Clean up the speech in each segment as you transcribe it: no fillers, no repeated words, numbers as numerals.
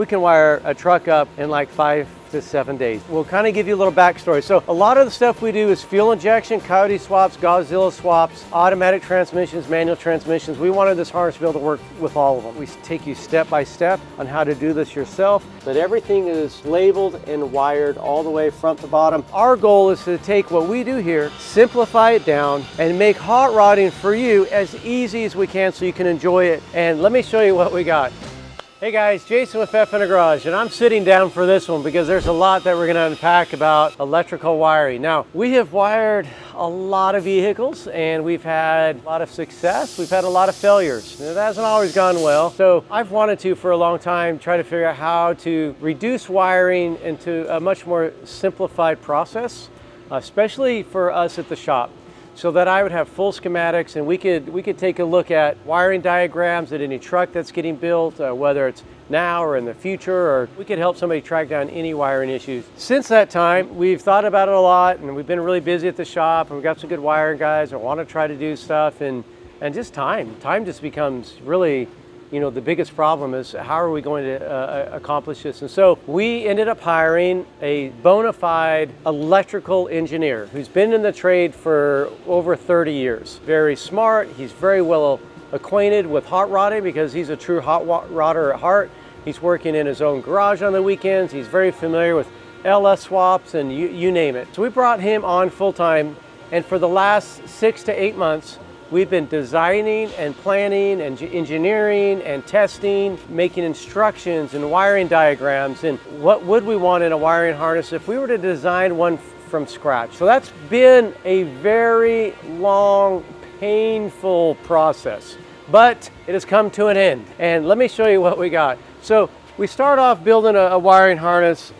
we can wire a truck up in like 5 to 7 days. We'll kind of give you a little backstory. So a lot of the stuff we do is fuel injection, Coyote swaps, Godzilla swaps, automatic transmissions, manual transmissions. We wanted this harness to be able to work with all of them. We take you step by step on how to do this yourself, but everything is labeled and wired all the way front to bottom. Our goal is to take what we do here, simplify it down, and make hot rodding for you as easy as we can so you can enjoy it. And let me show you what we got. Hey guys, Jason with Fender Garage, and I'm sitting down for this one because there's a lot that we're going to unpack about electrical wiring. Now, we have wired a lot of vehicles and we've had a lot of success. We've had a lot of failures. It hasn't always gone well. So I've wanted to, for a long time, try to figure out how to reduce wiring into a much more simplified process, especially for us at the shop, so that I would have full schematics and we could take a look at wiring diagrams at any truck that's getting built, whether it's now or in the future, or we could help somebody track down any wiring issues. Since that time, we've thought about it a lot, and we've been really busy at the shop, and we've got some good wiring guys that want to try to do stuff, and just time just becomes really, you know, the biggest problem is how are we going to accomplish this? And so we ended up hiring a bona fide electrical engineer who's been in the trade for over 30 years. Very smart, he's very well acquainted with hot rodding because he's a true hot rodder at heart. He's working in his own garage on the weekends. He's very familiar with LS swaps and you name it. So we brought him on full time, and for the last 6 to 8 months, we've been designing and planning and engineering and testing, making instructions and wiring diagrams, and what would we want in a wiring harness if we were to design one from scratch. So that's been a very long, painful process, but it has come to an end. And let me show you what we got. So we start off building a wiring harness,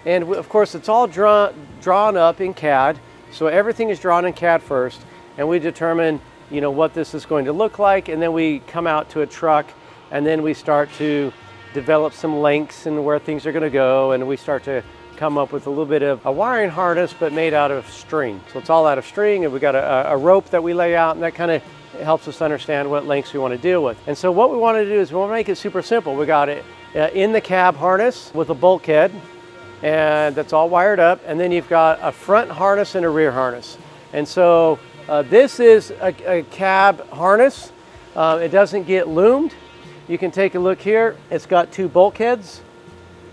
and of course it's all drawn up in CAD. So everything is drawn in CAD first, and we determine, you know, what this is going to look like, and then we come out to a truck, and then we start to develop some lengths and where things are going to go, and we start to come up with a little bit of a wiring harness but made out of string. So it's all out of string, and we got a rope that we lay out, and that kind of helps us understand what lengths we want to deal with. And so what we want to do is we want to make it super simple. We got it in the cab harness with a bulkhead, and that's all wired up, and then you've got a front harness and a rear harness. And so this is a cab harness. It doesn't get loomed. You can take a look here. It's got 2 bulkheads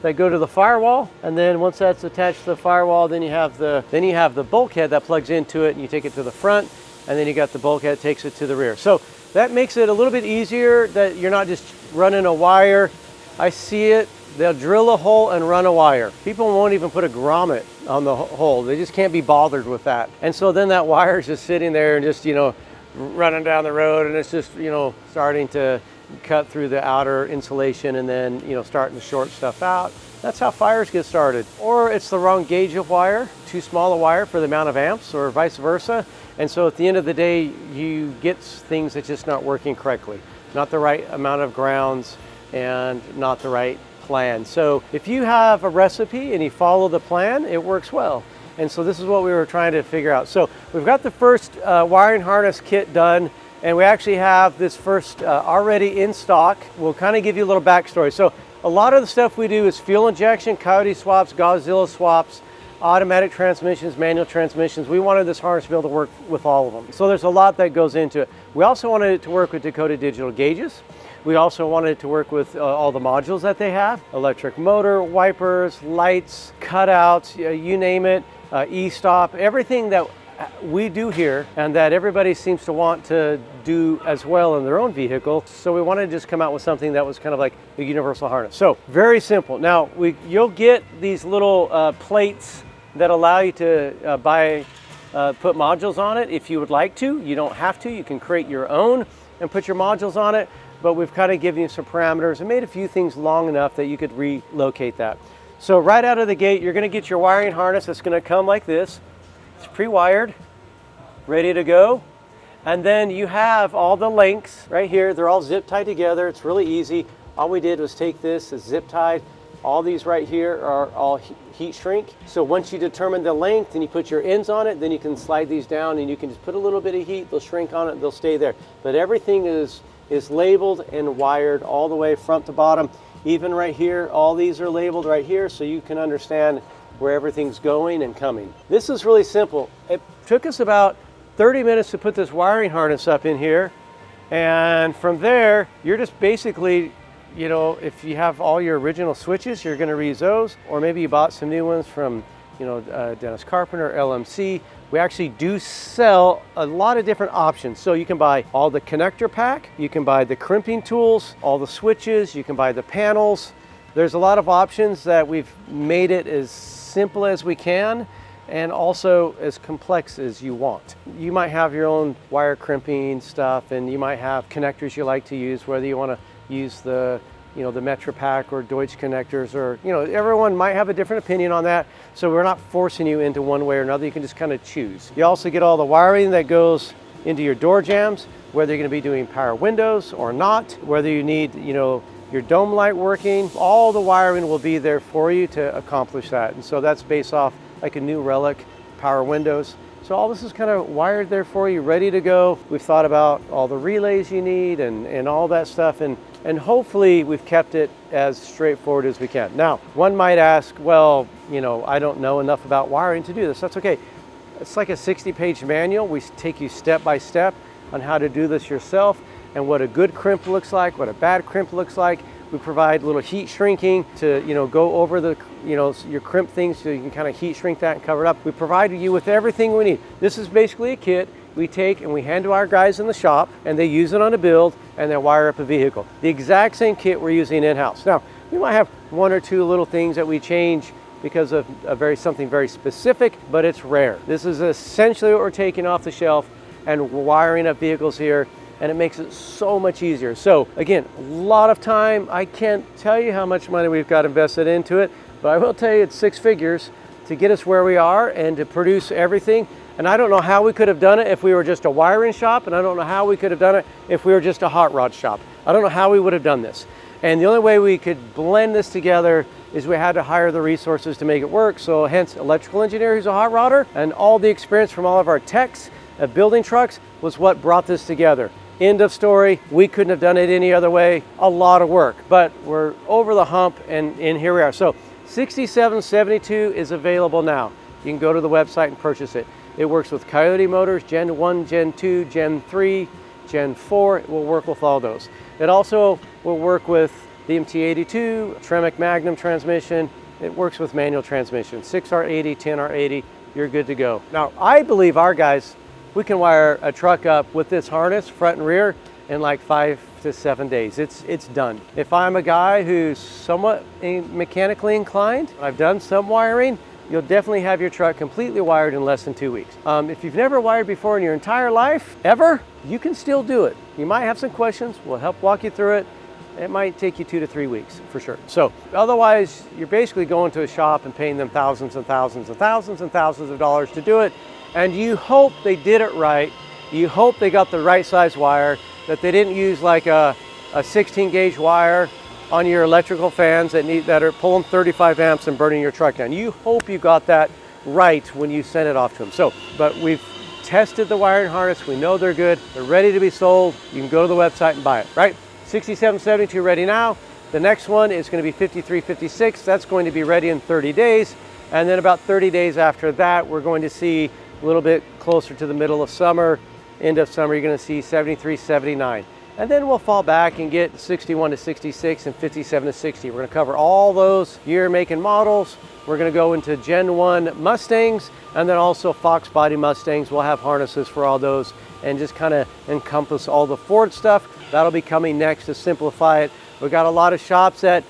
that go to the firewall, and then once that's attached to the firewall, then you have the bulkhead that plugs into it, and you take it to the front, and then you got the bulkhead that takes it to the rear. So that makes it a little bit easier that you're not just running a wire. I see it. They'll drill a hole and run a wire. People won't even put a grommet on the hole. They just can't be bothered with that. And so then that wire is just sitting there and just, you know, running down the road, and it's just, you know, starting to cut through the outer insulation and then, you know, starting to short stuff out. That's how fires get started. Or it's the wrong gauge of wire, too small a wire for the amount of amps, or vice versa. And so at the end of the day, you get things that's just not working correctly. Not the right amount of grounds and not the right plan. So if you have a recipe and you follow the plan, it works well. And so this is what we were trying to figure out. So we've got the first wiring harness kit done, and we actually have this first already in stock. We'll kind of give you a little backstory. So a lot of the stuff we do is fuel injection, Coyote swaps, Godzilla swaps, automatic transmissions, manual transmissions. We wanted this harness to be able to work with all of them. So there's a lot that goes into it. We also wanted it to work with Dakota digital gauges. We also wanted it to work with all the modules that they have: electric motor, wipers, lights, cutouts, you name it, e-stop, everything that we do here and that everybody seems to want to do as well in their own vehicle. So we wanted to just come out with something that was kind of like a universal harness. So very simple. Now you'll get these little plates that allow you to put modules on it if you would like to. You don't have to. You can create your own and put your modules on it. But we've kind of given you some parameters and made a few things long enough that you could relocate that. So right out of the gate, you're going to get your wiring harness. That's going to come like this. It's pre-wired, ready to go. And then you have all the lengths right here. They're all zip tied together. It's really easy. All we did was take this, it's zip tied. All these right here are all heat shrink. So once you determine the length and you put your ends on it, then you can slide these down and you can just put a little bit of heat. They'll shrink on it. They'll stay there. But everything is labeled and wired all the way front to bottom. Even right here, all these are labeled right here so you can understand where everything's going and coming. This is really simple. It took us about 30 minutes to put this wiring harness up in here. And from there, you're just basically, you know, if you have all your original switches, you're going to reuse those. Or maybe you bought some new ones from, you know, Dennis Carpenter, LMC. We actually do sell a lot of different options. So you can buy all the connector pack, you can buy the crimping tools, all the switches, you can buy the panels. There's a lot of options that we've made it as simple as we can and also as complex as you want. You might have your own wire crimping stuff and you might have connectors you like to use, whether you want to use the, you know, the MetroPack or Deutsch connectors, or, you know, everyone might have a different opinion on that. So we're not forcing you into one way or another. You can just kind of choose. You also get all the wiring that goes into your door jambs, whether you're going to be doing power windows or not, whether you need, you know, your dome light working, all the wiring will be there for you to accomplish that. And so that's based off like a New Relic power windows. So all this is kind of wired there for you, ready to go. We've thought about all the relays you need and all that stuff. And hopefully we've kept it as straightforward as we can. Now, one might ask, well, you know, I don't know enough about wiring to do this. That's okay. It's like a 60-page manual. We take you step by step on how to do this yourself and what a good crimp looks like, what a bad crimp looks like. We provide little heat shrinking to, you know, go over the, you know, your crimp things so you can kind of heat shrink that and cover it up. We provide you with everything we need. This is basically a kit we take and we hand to our guys in the shop and they use it on a build and they wire up a vehicle. The exact same kit we're using in-house. Now, we might have one or two little things that we change because of something very specific, but it's rare. This is essentially what we're taking off the shelf and wiring up vehicles here, and it makes it so much easier. So again, a lot of time. I can't tell you how much money we've got invested into it, but I will tell you it's 6 figures to get us where we are and to produce everything. And I don't know how we could have done it if we were just a wiring shop, and I don't know how we could have done it if we were just a hot rod shop. I don't know how we would have done this. And the only way we could blend this together is we had to hire the resources to make it work. So hence electrical engineer who's a hot rodder, and all the experience from all of our techs of building trucks was what brought this together. End of story. We couldn't have done it any other way. A lot of work, but we're over the hump and here we are. So 6772 is available now. You can go to the website and purchase it. It works with Coyote motors, Gen 1, Gen 2, Gen 3, Gen 4. It will work with all those. It also will work with the MT82, Tremec Magnum transmission. It works with manual transmission, 6R80, 10R80, you're good to go. Now, I believe our guys, we can wire a truck up with this harness, front and rear, in like 5 to 7 days. It's done. If I'm a guy who's somewhat mechanically inclined, I've done some wiring, you'll definitely have your truck completely wired in less than 2 weeks. If you've never wired before in your entire life, ever, you can still do it. You might have some questions, we'll help walk you through it. It might take you 2 to 3 weeks for sure. So otherwise, you're basically going to a shop and paying them thousands and thousands and thousands and thousands of dollars to do it. And you hope they did it right. You hope they got the right size wire, that they didn't use like a 16 gauge wire on your electrical fans that are pulling 35 amps and burning your truck down. You hope you got that right when you send it off to them. So, but we've tested the wiring harness. We know they're good. They're ready to be sold. You can go to the website and buy it, right? 6772 ready now. The next one is going to be 5356. That's going to be ready in 30 days. And then about 30 days after that, we're going to see a little bit closer to the middle of summer, end of summer, you're going to see 7379. And then we'll fall back and get 61 to 66 and 57 to 60. We're going to cover all those year, make, and models. We're going to go into Gen 1 Mustangs and then also Fox body Mustangs. We'll have harnesses for all those and just kind of encompass all the Ford stuff. That'll be coming next to simplify it. We've got a lot of shops that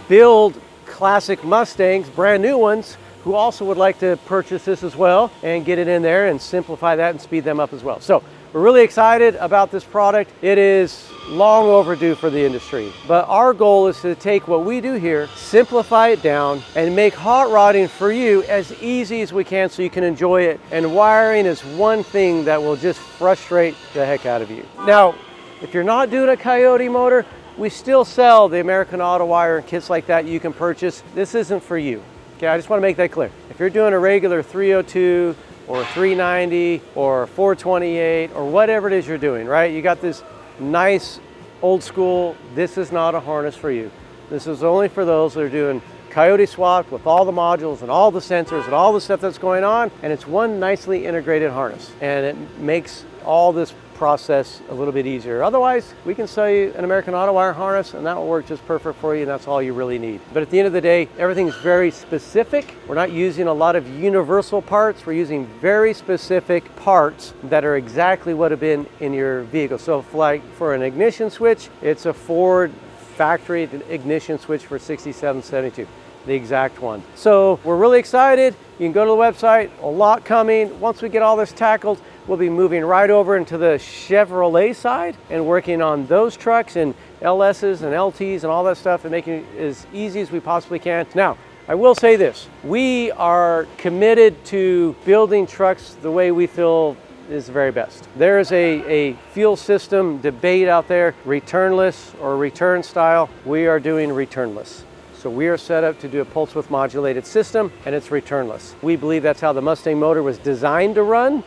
build classic Mustangs, brand new ones, who also would like to purchase this as well and get it in there and simplify that and speed them up as well. So we're really excited about this product. It is long overdue for the industry, but our goal is to take what we do here, simplify it down, and make hot rodding for you as easy as we can so you can enjoy it. And wiring is one thing that will just frustrate the heck out of you. Now, if you're not doing a Coyote motor, we still sell the American Auto Wire and kits like that you can purchase. This isn't for you. Okay, I just want to make that clear. If you're doing a regular 302 or 390 or 428 or whatever it is you're doing, right? You got this nice old school, this is not a harness for you. This is only for those that are doing Coyote swap with all the modules and all the sensors and all the stuff that's going on, and it's one nicely integrated harness, and it makes all this process a little bit easier. Otherwise, we can sell you an American auto wire harness and that will work just perfect for you, and that's all you really need. But at the end of the day, everything's very specific. We're not using a lot of universal parts. We're using very specific parts that are exactly what have been in your vehicle. So for an ignition switch, it's a Ford factory ignition switch for 6772, the exact one. So we're really excited. You can go to the website, a lot coming. Once we get all this tackled, we'll be moving right over into the Chevrolet side and working on those trucks and LSs and LTs and all that stuff and making it as easy as we possibly can. Now, I will say this, we are committed to building trucks the way we feel is the very best. There is a fuel system debate out there, returnless or return style. We are doing returnless. So we are set up to do a pulse width modulated system, and it's returnless. We believe that's how the Mustang motor was designed to run,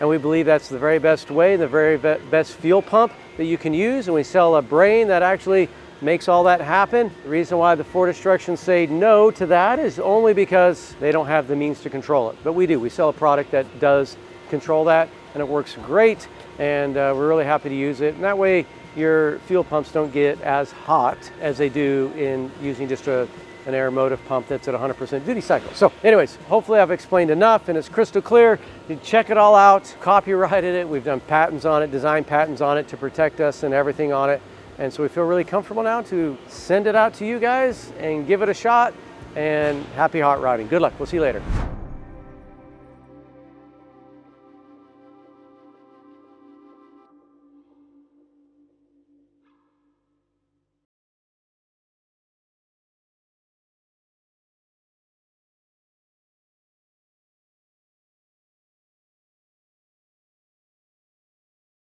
and we believe that's the very best way, the very best fuel pump that you can use, and we sell a brain that actually makes all that happen. The reason why the Ford Instructions say no to that is only because they don't have the means to control it. But we do. We sell a product that does control that, and it works great, and we're really happy to use it. And that way your fuel pumps don't get as hot as they do in using just an air motive pump that's at 100% duty cycle. So anyways, hopefully I've explained enough and it's crystal clear. You check it all out, copyrighted it. We've done patents on it, design patents on it to protect us and everything on it. And so we feel really comfortable now to send it out to you guys and give it a shot, and happy hot rodding. Good luck, we'll see you later.